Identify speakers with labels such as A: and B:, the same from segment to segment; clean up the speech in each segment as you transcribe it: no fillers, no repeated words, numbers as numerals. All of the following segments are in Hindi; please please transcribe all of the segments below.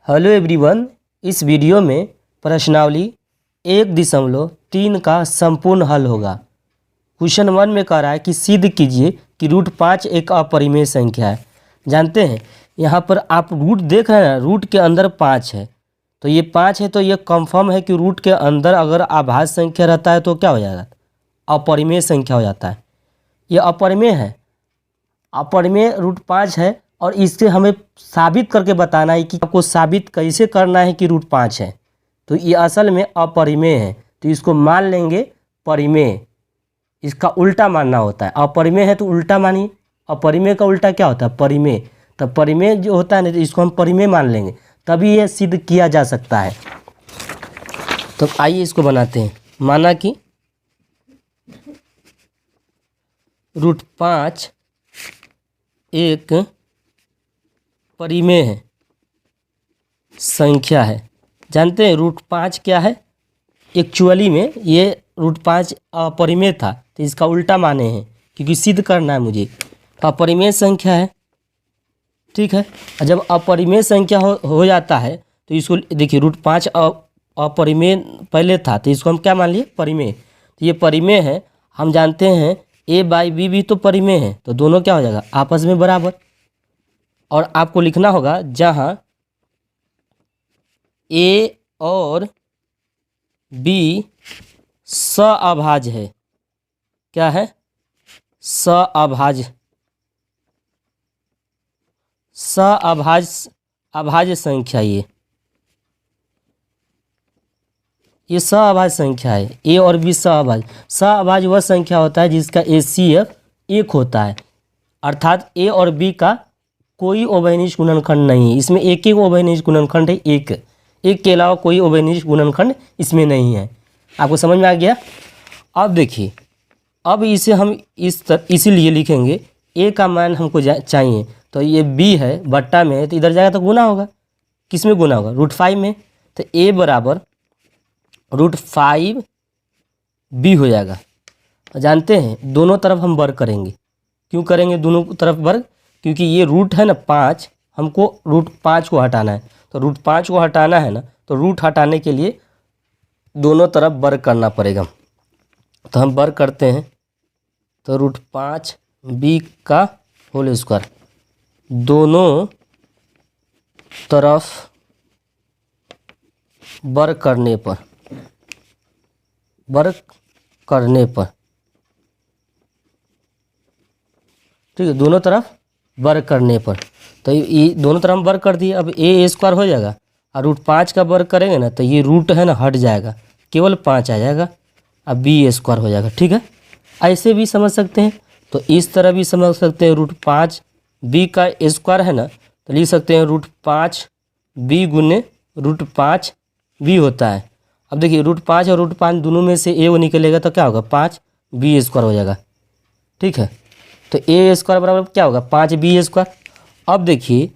A: हेलो एवरीवन, इस वीडियो में प्रश्नावली 1.3 का संपूर्ण हल होगा। क्वेश्चन 1 में कह रहा है कि सिद्ध कीजिए कि रूट 5 एक अपरिमेय संख्या है। जानते हैं यहाँ पर आप रूट देख रहे हैं ना, रूट के अंदर 5 है, तो ये 5 है, तो ये कंफर्म है कि रूट के अंदर अगर अभाज्य संख्या रहता है तो क्या हो जाएगा, अपरिमेय संख्या हो जाता है। ये अपरिमेय है, अपरिमेय रूट 5 है और इससे हमें साबित करके बताना है कि आपको साबित कैसे करना है कि रूट 5 है। तो ये असल में अपरिमेय है, तो इसको मान लेंगे परिमेय। इसका उल्टा मानना होता है, अपरिमेय है तो उल्टा मानिए। अपरिमेय का उल्टा क्या होता है, परिमेय। तो परिमेय जो होता है ना, तो इसको हम परिमेय मान लेंगे, तभी यह सिद्ध किया जा सकता है। तो आइए इसको बनाते हैं। माना कि रूट 5 एक परिमेय है, संख्या है। जानते हैं रूट 5 क्या है, एक्चुअली में ये रूट 5 अपरिमेय था, तो इसका उल्टा माने हैं क्योंकि सिद्ध करना है मुझे। तो अपरिमेय संख्या है, ठीक है। और जब अपरिमेय संख्या हो जाता है तो इसको देखिए, रूट 5 अपरिमेय पहले था, तो इसको हम क्या मान लिए, परिमेय। तो ये परिमेय है। हम जानते हैं a/b भी तो परिमेय है, तो दोनों क्या हो जाएगा, आपस में बराबर। और आपको लिखना होगा जहाँ a और b सअभाज्य है। क्या है, सअभाज्य, अभाज्य संख्या। ये सअभाज्य संख्या है, a और b सअभाज्य। सअभाज्य वह संख्या होता है जिसका HCF 1 होता है, अर्थात a और b का कोई उभयनिष्ठ गुणनखंड नहीं है। इसमें एक ही उभयनिष्ठ गुणनखंड है, एक के अलावा कोई उभयनिष्ठ गुणनखंड इसमें नहीं है। आपको समझ में आ गया। अब देखिए, अब इसे हम इसीलिए लिखेंगे, a का मान हमको चाहिए, तो ये b है बट्टा में है, तो इधर जाएगा तो गुना होगा। किस में गुना होगा, रूट 5 में। तो a बराबर रूट 5b हो जाएगा। जानते हैं दोनों तरफ हम वर्ग करेंगे। क्यों करेंगे दोनों तरफ वर्ग, क्योंकि ये रूट है ना 5, हमको रूट 5 को हटाना है। तो रूट 5 को हटाना है ना, तो रूट हटाने के लिए दोनों तरफ वर्ग करना पड़ेगा। तो हम वर्ग करते हैं, तो रूट 5b का होल स्क्वायर, दोनों तरफ वर्ग करने पर, ठीक है, दोनों तरफ वर्ग करने पर। तो ये दोनों तरफ हम वर्ग कर दिए, अब a स्क्वायर हो जाएगा, और रूट 5 का वर्ग करेंगे ना, तो ये रूट है ना हट जाएगा, केवल 5 आ जाएगा, अब b स्क्वायर हो जाएगा। ठीक है, ऐसे भी समझ सकते हैं, तो इस तरह भी समझ सकते हैं। रूट 5b का स्क्वायर है ना, तो लिख सकते हैं रूट 5b गुने रूट 5b होता है। अब देखिए, रूट 5 और रूट 5 दोनों में से a वो निकलेगा, तो क्या होगा, 5b स्क्वायर हो जाएगा। ठीक है, तो a स्क्वायर बराबर क्या होगा, 5b स्क्वायर। अब देखिए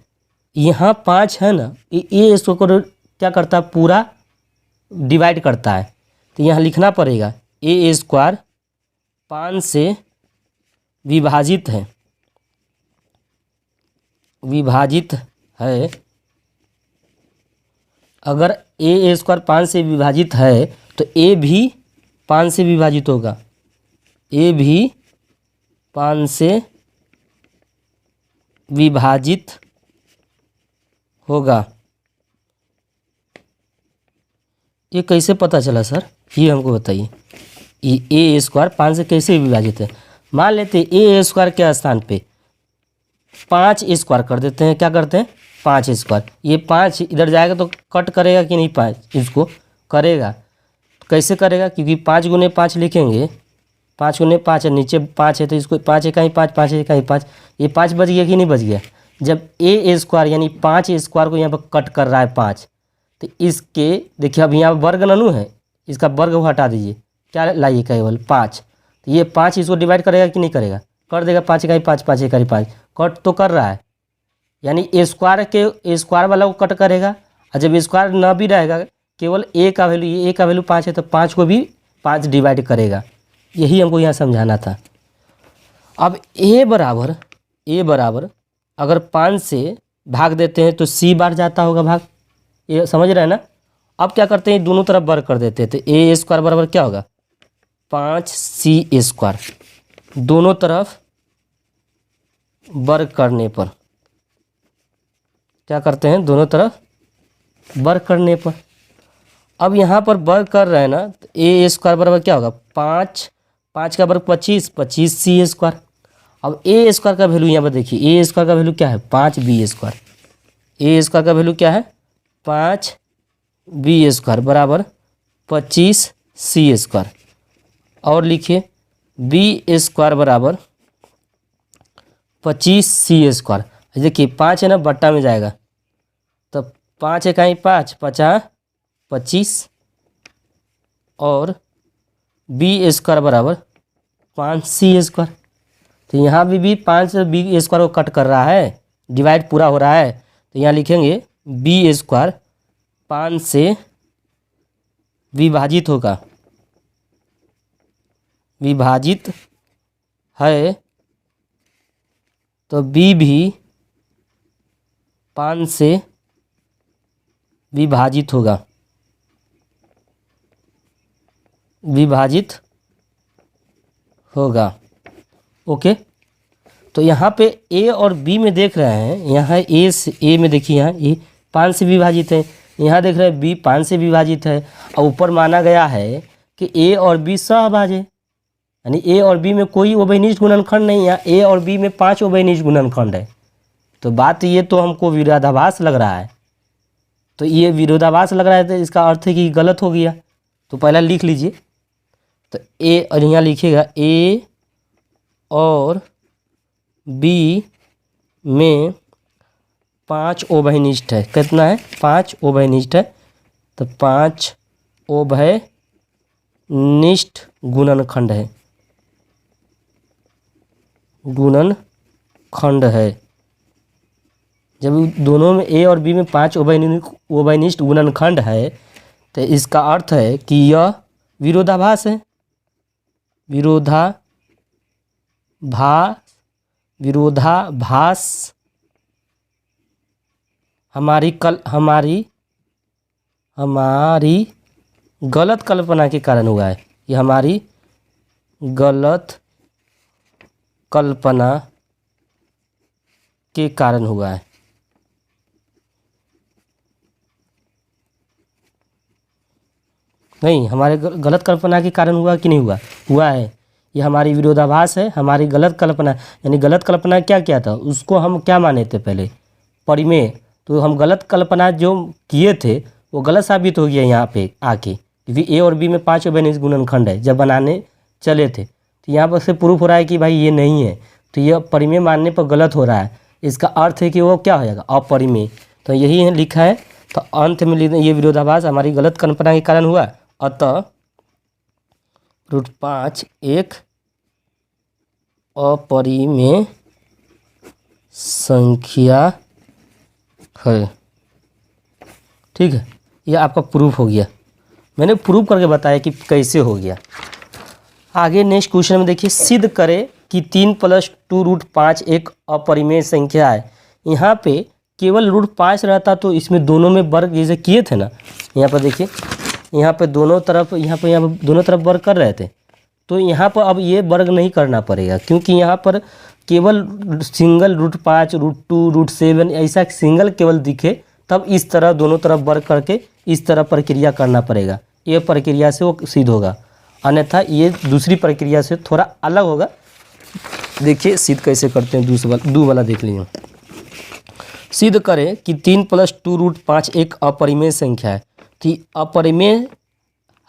A: यहाँ 5 है ना, ये a स्क्वायर को क्या करता है, पूरा डिवाइड करता है। तो यहाँ लिखना पड़ेगा a स्क्वायर 5 से विभाजित है, अगर a स्क्वायर 5 से विभाजित है तो a भी 5 से विभाजित होगा, a भी 5 से विभाजित होगा। ये कैसे पता चला सर, ये हमको बताइए। ये a स्क्वायर 5 से कैसे विभाजित है। मान लेते हैं a स्क्वायर के स्थान पे 5 स्क्वायर कर देते हैं। क्या करते हैं, 5 स्क्वायर। ये 5 इधर जाएगा तो कट करेगा कि नहीं, 5 इसको करेगा। तो कैसे करेगा, क्योंकि 5 गुने 5 लिखेंगे, 5 गुने 5 है, नीचे 5 है, तो इसको 5 एकाई 5, 5 एकाई 5, ये 5 बच गया कि नहीं बच गया। जब a स्क्वायर यानी 5 स्क्वायर को यहाँ पर कट कर रहा है 5, तो इसके देखिए, अब यहाँ वर्ग ननु है, इसका वर्ग हटा दीजिए, क्या लाइए, केवल 5। तो ये 5 इसको डिवाइड करेगा कि नहीं करेगा, कर देगा, 5 एकाई 5, 5 एकाई 5, कट तो कर रहा है, यानी ए स्क्वायर वाला को कट करेगा। और जब स्क्वायर ना भी रहेगा, केवल a का वैल्यू 5 है, तो 5 को भी 5 डिवाइड करेगा। यही हमको यहाँ समझाना था। अब a बराबर अगर 5 से भाग देते हैं तो c बार जाता होगा भाग, ये समझ रहे हैं ना। अब क्या करते हैं, दोनों तरफ वर्ग कर देते हैं, तो ए स्क्वायर बराबर क्या होगा 5c स्क्वायर। दोनों तरफ वर्ग करने पर क्या करते हैं, दोनों तरफ वर्ग करने पर। अब यहाँ पर वर्ग कर रहे हैं ना, तो ए स्क्वायर बराबर क्या होगा 5, 5 का वर्ग 25, 25c स्क्वायर। अब ए स्क्वायर का वैल्यू यहाँ पर देखिए, ए स्क्वायर का वैल्यू क्या है 5b स्क्वायर। ए स्क्वायर का वैल्यू क्या है 5b स्क्वायर बराबर 25c स्क्वायर। और लिखिए b स्क्वायर बराबर 25c स्क्वायर। देखिए 5 है ना, बट्टा में जाएगा, तो 5 इकाई 5, 50 25, और b स्क्वायर बराबर 5c स्क्वायर। तो यहाँ भी 5 से b स्क्वायर को कट कर रहा है, डिवाइड पूरा हो रहा है, तो यहाँ लिखेंगे b स्क्वायर 5 से विभाजित होगा, विभाजित है, तो b भी 5 से विभाजित होगा, विभाजित होगा। ओके, तो यहाँ पे ए और बी में देख रहे हैं, यहाँ ए में देखिए, यहाँ ए 5 से विभाजित है, यहाँ देख रहे हैं बी 5 से विभाजित है, और ऊपर माना गया है कि ए और बी सहभाज है, यानी ए और बी में कोई उभयनिष्ठ गुणनखंड नहीं है, ए और बी में 5 उभयनिष्ठ गुणनखंड है। तो बात ये तो हमको विरोधाभास लग रहा है, तो ये विरोधाभास लग रहा है, तो इसका अर्थ है कि गलत हो गया। तो पहला लिख लीजिए, तो ए, और यहाँ लिखिएगा ए और बी में 5 उभयनिष्ठ है। कितना है 5 उभयनिष्ठ है, तो 5 उभयनिष्ठ गुणनखंड है, गुणनखंड है। जब दोनों में ए और बी में 5 उभयनिष्ठ गुणनखंड है, तो इसका अर्थ है कि यह विरोधाभास है, विरोधाभास हमारी गलत कल्पना के कारण हुआ है। ये हमारी गलत कल्पना के कारण हुआ है। नहीं, हमारे गलत कल्पना के कारण हुआ कि नहीं हुआ, हुआ है। ये हमारी विरोधाभास है, हमारी गलत कल्पना। यानी गलत कल्पना क्या क्या था, उसको हम क्या माने थे पहले, परिमेय। तो हम गलत कल्पना जो किए थे वो गलत साबित हो गया यहाँ पे आके, क्योंकि ए और बी में 5 उभयनिष्ठ गुणनखंड है जब बनाने चले थे। तो यहाँ पर से प्रूफ हो रहा है कि भाई ये नहीं है, तो यह परिमेय मानने पर गलत हो रहा है। इसका अर्थ है कि वो क्या हो जाएगा अपरिमेय। तो यही लिखा है, तो अंत में ये विरोधाभास हमारी गलत कल्पना के कारण हुआ, अतः √5 एक अपरिमेय संख्या है। ठीक है, यह आपका प्रूफ हो गया। मैंने प्रूफ करके बताया कि कैसे हो गया। आगे नेक्स्ट क्वेश्चन में देखिए, सिद्ध करें कि 3 + 2√5 एक अपरिमेय संख्या है। यहाँ पे केवल √5 रहता तो इसमें दोनों में वर्ग जैसे किए थे ना, यहाँ पर देखिए, यहाँ पे दोनों तरफ दोनों तरफ वर्ग कर रहे थे, तो यहाँ पर अब ये वर्ग नहीं करना पड़ेगा, क्योंकि यहाँ पर केवल सिंगल √5 √2 √7 ऐसा सिंगल केवल दिखे, तब इस तरह दोनों तरफ वर्ग करके इस तरह प्रक्रिया करना पड़ेगा। ये प्रक्रिया से वो सिद्ध होगा, अन्यथा ये दूसरी प्रक्रिया से थोड़ा अलग होगा। देखिए सिद्ध कैसे करते हैं, दूसरा वाला देख लीजिए। सिद्ध करें कि 3 + 2√5 एक अपरिमेय संख्या है। तो अपरिमेय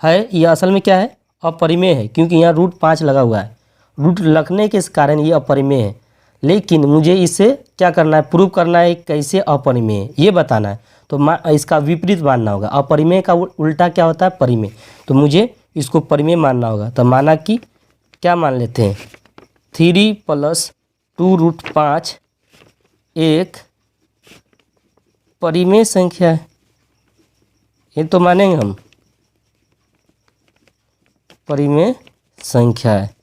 A: है, ये असल में क्या है अपरिमेय है, क्योंकि यहाँ √5 लगा हुआ है, रूट लगने के कारण ये अपरिमेय है। लेकिन मुझे इसे क्या करना है, प्रूव करना है कैसे अपरिमेय है ये बताना है। तो इसका विपरीत मानना होगा, अपरिमेय का उल्टा क्या होता है परिमेय। तो मुझे इसको परिमेय मानना होगा। तो माना कि क्या मान लेते हैं, 3 + 2√5 एक परिमेय संख्या है, ये तो मानेंगे हम परिमेय संख्या है।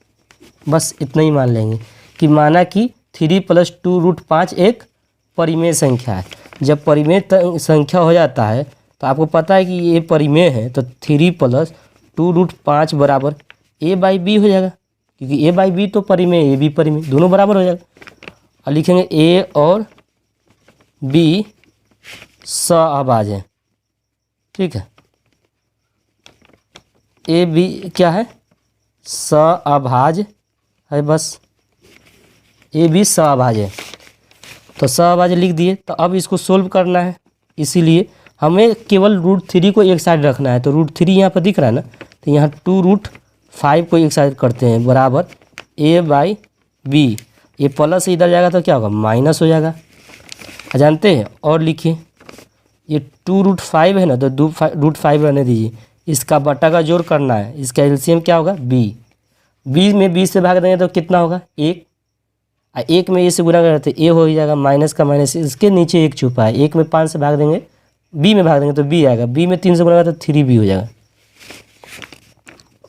A: बस इतना ही मान लेंगे कि माना कि 3 + 2√5 एक परिमेय संख्या है। जब परिमेय संख्या हो जाता है तो आपको पता है कि ये परिमेय है, तो 3 + 2√5 बराबर a/b हो जाएगा, क्योंकि a/b तो परिमेय, a भी परिमेय, दोनों बराबर हो जाएगा। और लिखेंगे a और b सहअभाज्य है। ठीक है, ए बी क्या है, सहअभाज्य है, बस ए बी सहअभाज्य है। तो सहअभाज्य लिख दिए। तो अब इसको सोल्व करना है, इसीलिए हमें केवल √3 को एक साइड रखना है। तो √3 यहाँ पर दिख रहा है ना, तो यहाँ 2√5 को एक साइड करते हैं बराबर a/b। ये प्लस इधर जाएगा तो क्या होगा, माइनस हो जाएगा, जानते हैं। और लिखिए ये 2√5 है ना, तो √5 रहने दीजिए, इसका बट्टा का जोड़ करना है, इसका एलसीएम क्या होगा, b में 20 से भाग देंगे तो कितना होगा, 1। 1 में ए से गुना करते ए हो ही जाएगा, माइनस का माइनस, इसके नीचे 1 छुपा है। 1 में 5 से भाग देंगे, b में भाग देंगे तो b आएगा, b में 3 से गुना तो 3b हो जाएगा।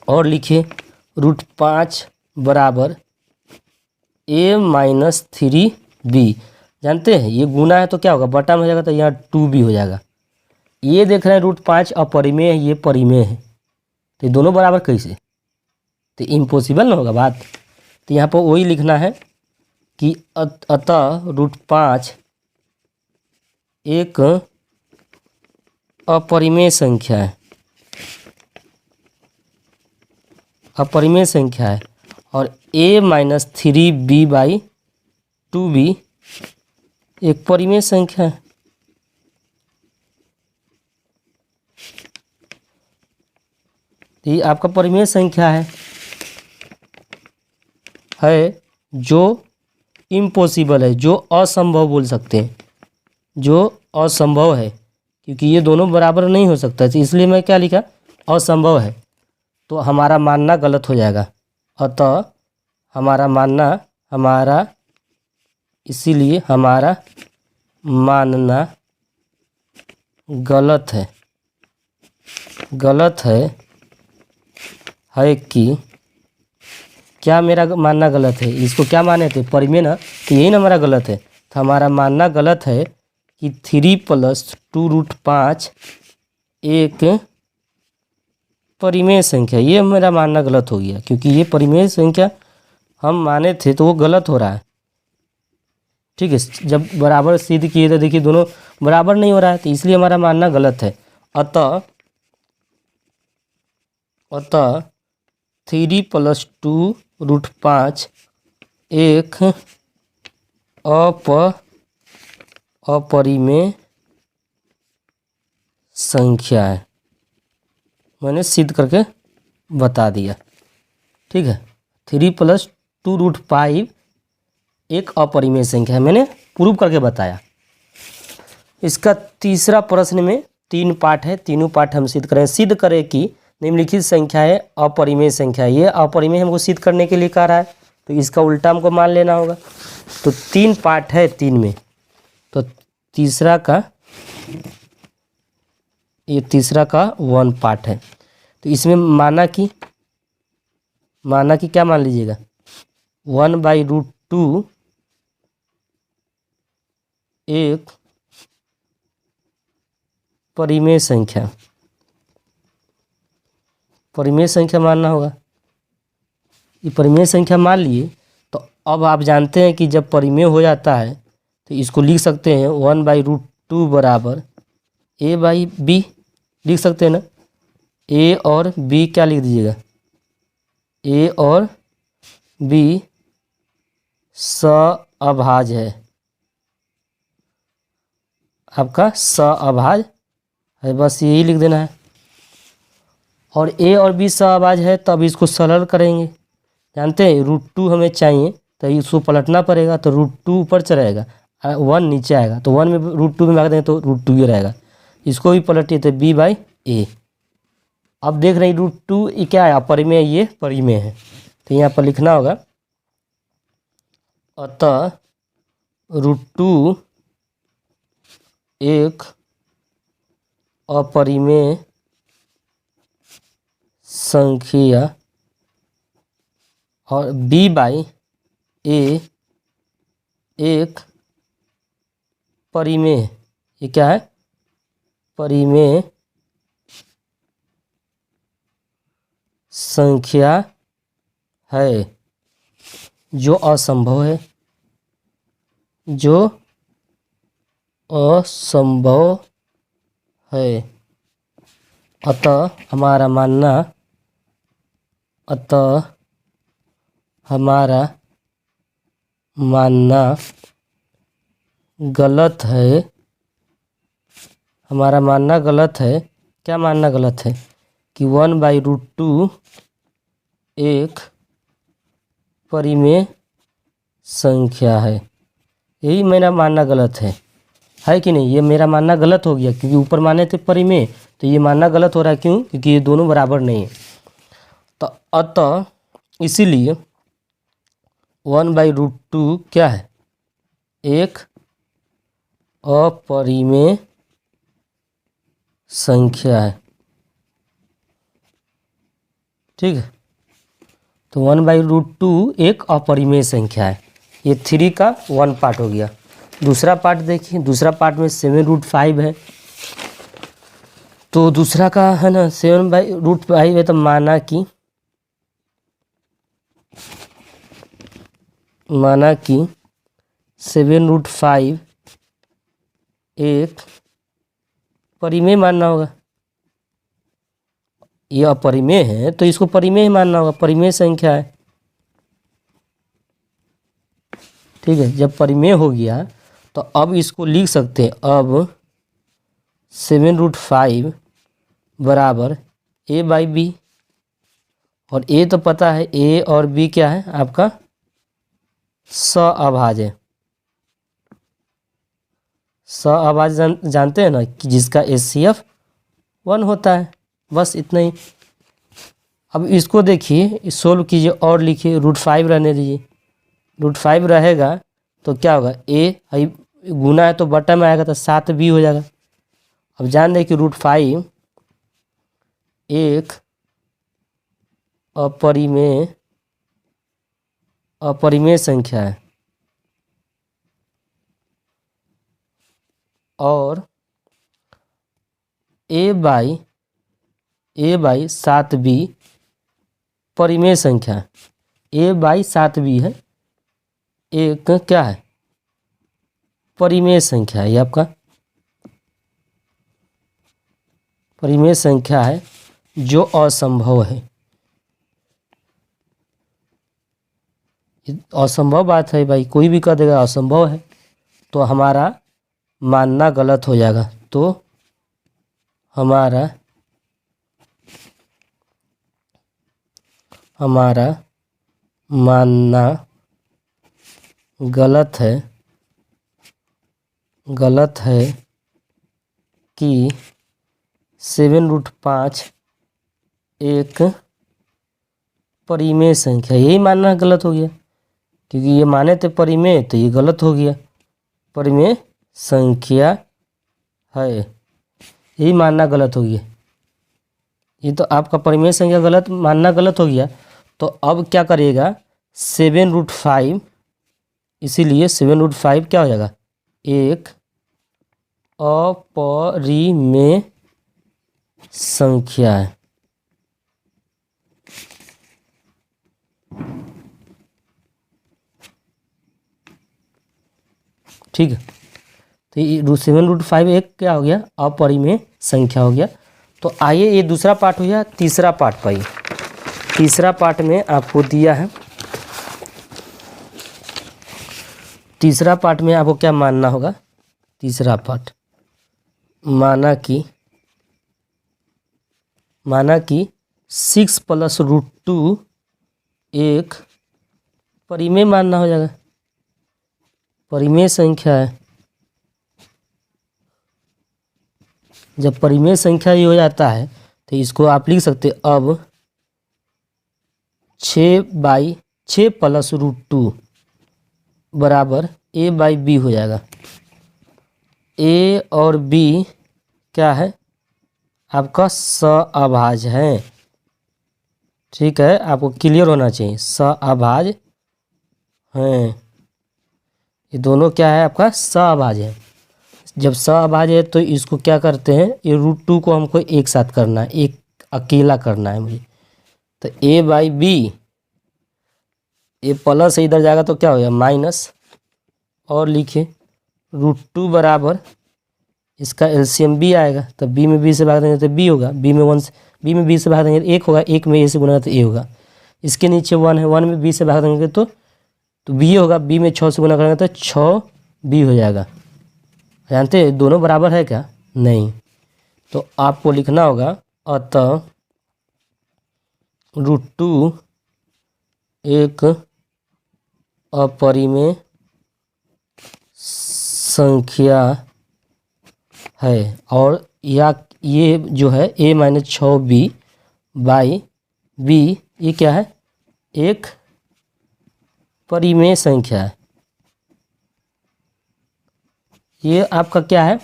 A: और लिखिए √5 बराबर a - 3b। जानते हैं ये गुना है तो क्या होगा, बटा में हो जाएगा, तो यहाँ 2b हो जाएगा। ये देख रहे हैं √5 अपरिमेय है, ये परिमेय है, तो ये दोनों बराबर कैसे, तो इम्पॉसिबल ना होगा बात। तो यहाँ पर वही लिखना है कि अतः √5 एक अपरिमेय संख्या है, अपरिमेय संख्या है, और a - 3b/2b एक परिमेय संख्या है। ये आपका परिमेय संख्या है जो इम्पॉसिबल है, जो असंभव बोल सकते हैं, जो असंभव है, क्योंकि ये दोनों बराबर नहीं हो सकता, तो इसलिए मैं क्या लिखा, असंभव है। तो हमारा मानना गलत हो जाएगा, अतः इसीलिए हमारा मानना गलत है कि क्या मेरा मानना गलत है, इसको क्या माने थे, परिमेय ना, तो यही ना हमारा गलत है। तो हमारा मानना गलत है कि 3 + 2√5 एक परिमेय संख्या, ये मेरा मानना गलत हो गया, क्योंकि ये परिमेय संख्या हम माने थे, तो वो गलत हो रहा है। ठीक है, जब बराबर सिद्ध किए तो देखिए दोनों बराबर नहीं हो रहा है, तो इसलिए हमारा मानना गलत है। अतः 3 + 2√5 एक अपरिमेय संख्या है। मैंने सिद्ध करके बता दिया। ठीक है, 3 + 2√5 एक अपरिमेय संख्या है, मैंने प्रूव करके बताया। इसका तीसरा प्रश्न में 3 पार्ट है, तीनों पार्ट हम सिद्ध करें। सिद्ध करें कि निम्नलिखित संख्या है अपरिमेय संख्या, ये अपरिमेय हमको सिद्ध करने के लिए कह रहा है, तो इसका उल्टा हमको मान लेना होगा। तो 3 पार्ट है 3 में, तो तीसरा का 1 पार्ट है। तो इसमें माना कि क्या मान लीजिएगा, 1/√2 एक परिमेय संख्या मानना होगा। ये परिमेय संख्या मान लिए, तो अब आप जानते हैं कि जब परिमेय हो जाता है तो इसको लिख सकते हैं 1/√2 बराबर a/b, लिख सकते हैं ना। a और b क्या लिख दीजिएगा, a और b सहअभाज्य है, आपका सहअभाज्य है, बस यही लिख देना है। और a और b सहअभाज्य है, तब इसको सरल करेंगे। जानते हैं √2 हमें चाहिए, तो इसको पलटना पड़ेगा, तो √2 ऊपर चढ़ेगा, 1 नीचे आएगा, तो 1 में √2 में भाग देंगे तो √2 ही रहेगा। इसको भी पलटिए तो b/a। अब देख रहे हैं √2 क्या है, अपरिमेय, ये परिमेय है, तो यहाँ पर लिखना होगा अतः √2 एक अपरिमेय संख्या और b/a एक परिमेय, ये क्या है, परिमेय संख्या है जो असंभव है, जो असंभव है। अतः हमारा मानना गलत है। हमारा मानना गलत है। क्या मानना गलत है? कि 1/√2 एक परिमेय संख्या है। यही मेरा मानना गलत है कि नहीं? ये मेरा मानना गलत हो गया क्योंकि ऊपर माने थे परिमेय, तो ये मानना गलत हो रहा है। क्यों? क्योंकि ये दोनों बराबर नहीं है। तो अतः इसीलिए 1/√2 क्या है? एक अपरिमेय संख्या है। ठीक है, तो 1/√2 एक अपरिमेय संख्या है। ये 3 का 1 पार्ट हो गया। दूसरा पार्ट देखिए, दूसरा पार्ट में 7√5 है। तो दूसरा का है ना 7/√5 है। तो माना कि 7√5 एक परिमेय मानना होगा। ये अपरिमेय है तो इसको परिमेय मानना होगा, परिमेय संख्या है। ठीक है, जब परिमेय हो गया तो अब इसको लिख सकते हैं। अब 7√5 बराबर a/b, और a तो पता है, a और b क्या है आपका? सहअभाज है। सहअभाज जानते हैं ना कि जिसका HCF 1 होता है। बस इतना ही। अब इसको देखिए, सोल्व कीजिए और लिखिए। √5 रहने दीजिए। √5 रहेगा तो क्या होगा? a गुना है तो बटा में आएगा तो 7b हो जाएगा। अब जान दें कि √5 एक अपरिमेय संख्या है और a/7b परिमेय संख्या है। a/7b है, एक क्या है? परिमेय संख्या है। ये आपका परिमेय संख्या है जो असंभव है। असंभव बात है भाई, कोई भी कह देगा असंभव है तो हमारा मानना गलत हो जाएगा। तो हमारा मानना गलत है कि 7√5 एक परिमेय संख्या। यही मानना गलत हो गया क्योंकि ये माने थे परिमेय, तो ये गलत हो गया। परिमेय संख्या है, यही मानना गलत हो गया। ये तो आपका परिमेय संख्या मानना गलत हो गया। तो अब क्या करिएगा? 7√5, इसीलिए 7√5 क्या हो जाएगा? एक अपरिमेय संख्या है। ठीक है, तो ये 7√5 एक क्या हो गया? अपरिमेय संख्या हो गया। तो आइए ये दूसरा पार्ट हो गया। तीसरा पार्ट पाइए। तीसरा पार्ट में आपको दिया है, तीसरा पार्ट में आपको क्या मानना होगा? तीसरा पार्ट माना कि 6 + √2 एक परिमेय मानना हो जाएगा। परिमेय संख्या है। जब परिमेय संख्या ही हो जाता है तो इसको आप लिख सकते हैं। अब 6 + √2 बराबर a/b हो जाएगा। a और b क्या है? आपका सहअभाज है। ठीक है, आपको क्लियर होना चाहिए, सहअभाज हैं। ये दोनों क्या है? आपका सहअभाज है। जब सहअभाज्य है तो इसको क्या करते हैं, ये √2 को हमको एक साथ करना है, एक अकेला करना है मुझे। तो a/b, ये प्लस इधर जाएगा तो क्या हो जाएगा माइनस, और लिखिए √2 बराबर इसका एलसीएम b आएगा। तो b में b से भाग देंगे तो b होगा, b में b से भाग देंगे तो 1 होगा, 1 में a से गुना तो a होगा। इसके नीचे 1 है, 1 में b से भाग देंगे तो b होगा, b में 6 से गुना करेंगे तो 6b हो जाएगा। जानते हैं दोनों बराबर है क्या? नहीं। तो आपको लिखना होगा अतः √2 एक अपरिमेय संख्या है, और या ये जो है a-6b/b ये क्या है, एक परिमेय संख्या है। ये आपका क्या है,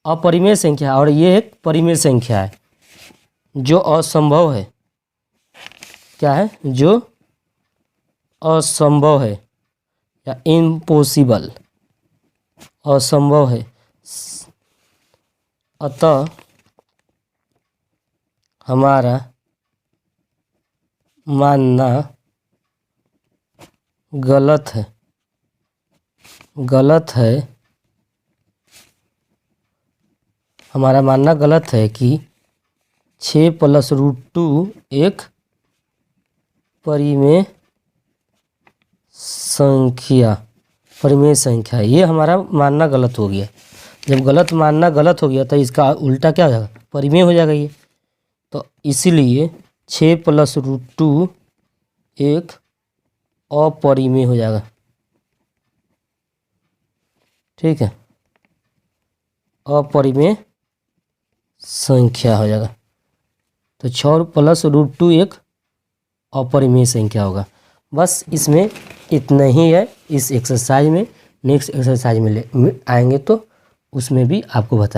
A: अपरिमेय संख्या, और ये एक परिमेय संख्या है जो असंभव है। क्या है? जो असंभव है या इम्पॉसिबल, असंभव है। अतः हमारा मानना गलत है, हमारा मानना गलत है कि 6 + √2 एक परिमेय संख्या है। ये हमारा मानना गलत हो गया। जब मानना गलत हो गया तो इसका उल्टा क्या हो जाएगा, परिमेय हो जाएगा ये। तो इसीलिए 6 + √2 एक अपरिमेय हो जाएगा। ठीक है, अपरिमेय संख्या हो जाएगा। तो 6 + √2 एक अपरिमेय संख्या होगा। बस इसमें इतना ही है इस एक्सरसाइज में। नेक्स्ट एक्सरसाइज में आएंगे तो उसमें भी आपको बताएं।